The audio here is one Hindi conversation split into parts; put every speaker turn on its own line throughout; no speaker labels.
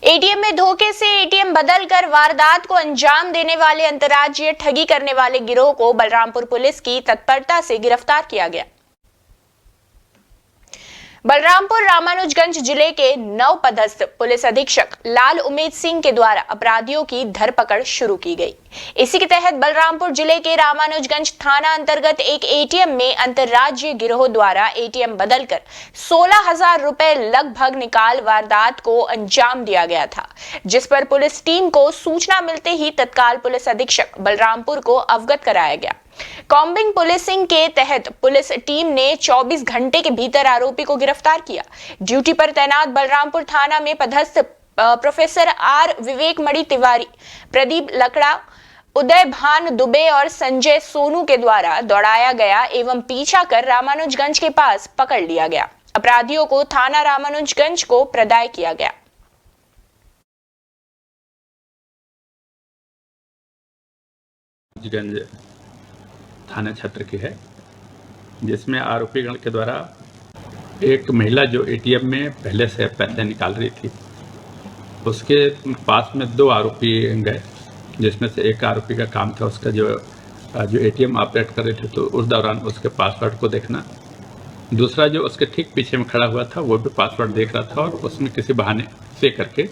एटीएम में धोखे से एटीएम बदलकर वारदात को अंजाम देने वाले अंतर्राज्यीय ठगी करने वाले गिरोह को बलरामपुर पुलिस की तत्परता से गिरफ्तार किया गया। बलरामपुर रामानुजगंज जिले के नवपदस्थ पुलिस अधीक्षक लाल उमेद सिंह के द्वारा अपराधियों की धरपकड़ शुरू की गई। इसी के तहत बलरामपुर जिले के रामानुजगंज थाना अंतर्गत एक एटीएम में अंतर्राज्यीय गिरोह द्वारा एटीएम बदलकर 16,000 रुपए लगभग निकाल वारदात को अंजाम दिया गया था, जिस पर पुलिस टीम को सूचना मिलते ही तत्काल पुलिस अधीक्षक बलरामपुर को अवगत कराया गया। कॉम्बिंग पुलिसिंग के तहत पुलिस टीम ने 24 घंटे के भीतर आरोपी को गिरफ्तार किया। ड्यूटी पर तैनात बलरामपुर थाना में पदस्थ प्रोफेसर आर विवेक मणि तिवारी, प्रदीप लकड़ा, उदय भान दुबे और संजय सोनू के द्वारा दौड़ाया गया एवं पीछा कर रामानुजगंज के पास पकड़ लिया गया। अपराधियों को थाना रामानुजगंज को प्रदाय किया गया।
थाना क्षेत्र की है, जिसमें आरोपीगण के द्वारा एक महिला जो एटीएम में पहले से पैसे निकाल रही थी, उसके पास में 2 आरोपी गए, जिसमें से एक आरोपी का काम था उसका जो एटीएम ऑपरेट कर रहे थे तो उस दौरान उसके पासवर्ड को देखना। दूसरा जो उसके ठीक पीछे में खड़ा हुआ था वो भी पासवर्ड देख रहा था और उसमें किसी बहाने से करके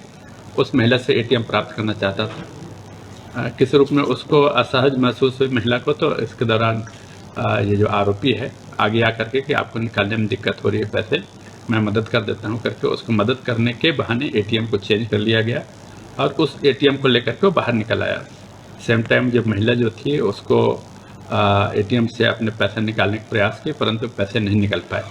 उस महिला से एटीएम प्राप्त करना चाहता था। किस रूप में उसको असहज महसूस हुई महिला को, तो इसके दौरान ये जो आरोपी है आगे आकर के आपको निकालने में दिक्कत हो रही है पैसे, मैं मदद कर देता हूँ करके उसको मदद करने के बहाने एटीएम को चेंज कर लिया गया और उस एटीएम को लेकर के वो बाहर निकल आया। सेम टाइम जब महिला जो थी उसको एटीएम से अपने पैसे निकालने का प्रयास किए, परंतु पैसे नहीं निकल पाए।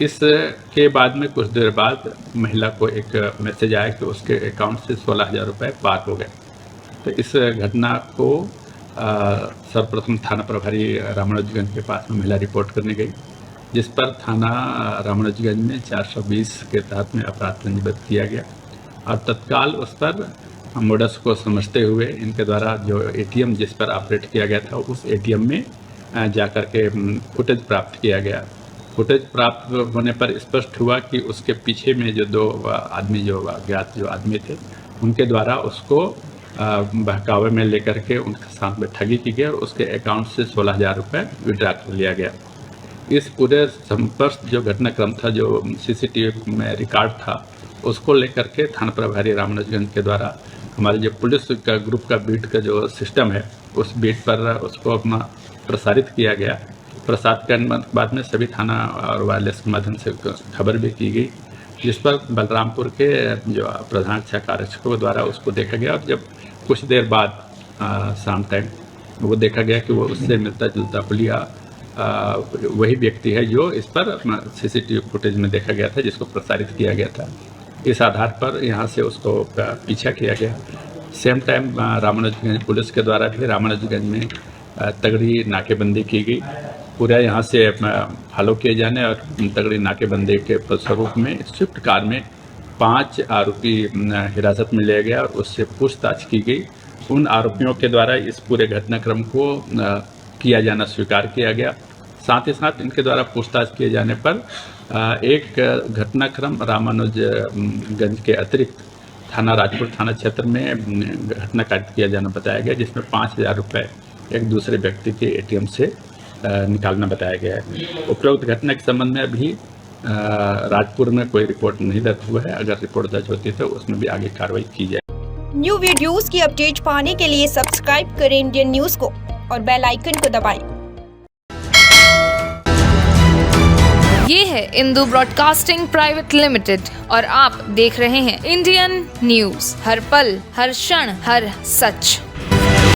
इसके बाद में कुछ देर बाद महिला को एक मैसेज आया कि उसके अकाउंट से 16,000 रुपये पार हो गए। तो इस घटना को सर्वप्रथम थाना प्रभारी रामानुजगंज के पास में महिला रिपोर्ट करने गई, जिस पर थाना रामानुजगंज में 420 के तहत में अपराध पंजीबद्ध किया गया और तत्काल उस पर मोडस को समझते हुए इनके द्वारा जो एटीएम जिस पर ऑपरेट किया गया था उस एटीएम में जाकर के फुटेज प्राप्त किया गया। फुटेज प्राप्त होने पर स्पष्ट हुआ कि उसके पीछे में जो 2 आदमी जो अज्ञात जो आदमी थे उनके द्वारा उसको बहकावे में लेकर के उनके साथ में ठगी की गई और उसके अकाउंट से 16,000 रुपये विड्रा कर लिया गया। इस पूरे संपर्क जो घटनाक्रम था, जो सीसीटीवी में रिकॉर्ड था, उसको लेकर के थाना प्रभारी रामानुजगंज के द्वारा हमारे जो पुलिस का ग्रुप का बीट का जो सिस्टम है उस बीट पर उसको अपना प्रसारित किया गया। प्रसार करने के बाद में सभी थाना और वायरलेस के माध्यम से खबर भी की गई, जिस पर बलरामपुर के जो प्रधान शाखा आरक्षकों द्वारा उसको देखा गया और जब कुछ देर बाद शाम टाइम वो देखा गया कि वो उससे मिलता जुलता पुलिया वही व्यक्ति है जो इस पर सीसीटीवी फुटेज में देखा गया था, जिसको प्रसारित किया गया था। इस आधार पर यहाँ से उसको पीछा किया गया। सेम टाइम रामानुजगंज पुलिस के द्वारा भी रामानुजगंज में तगड़ी नाकेबंदी की गई। पूरा यहाँ से फॉलो किए जाने और तगड़ी नाकेबंदी के फलस्वरूप में स्विफ्ट कार में 5 आरोपी हिरासत में लिया गया और उससे पूछताछ की गई। उन आरोपियों के द्वारा इस पूरे घटनाक्रम को किया जाना स्वीकार किया गया। साथ ही साथ इनके द्वारा पूछताछ किए जाने पर एक घटनाक्रम रामानुजगंज के अतिरिक्त थाना राजपुर थाना क्षेत्र में घटना कारित किया जाना बताया गया, जिसमें 5,000 रुपये एक दूसरे व्यक्ति के एटीएम से निकालना बताया गया है। उपरोक्त घटना के संबंध में अभी राजपुर में कोई रिपोर्ट नहीं दर्ज हुआ है। अगर रिपोर्ट दर्ज होती तो उसमें भी आगे कार्रवाई की जाए।
न्यू वीडियोस की अपडेट पाने के लिए सब्सक्राइब करें इंडियन न्यूज को और बेल आइकन को दबाएं।
ये है इंदू ब्रॉडकास्टिंग प्राइवेट लिमिटेड और आप देख रहे हैं इंडियन न्यूज, हर पल हर क्षण हर सच।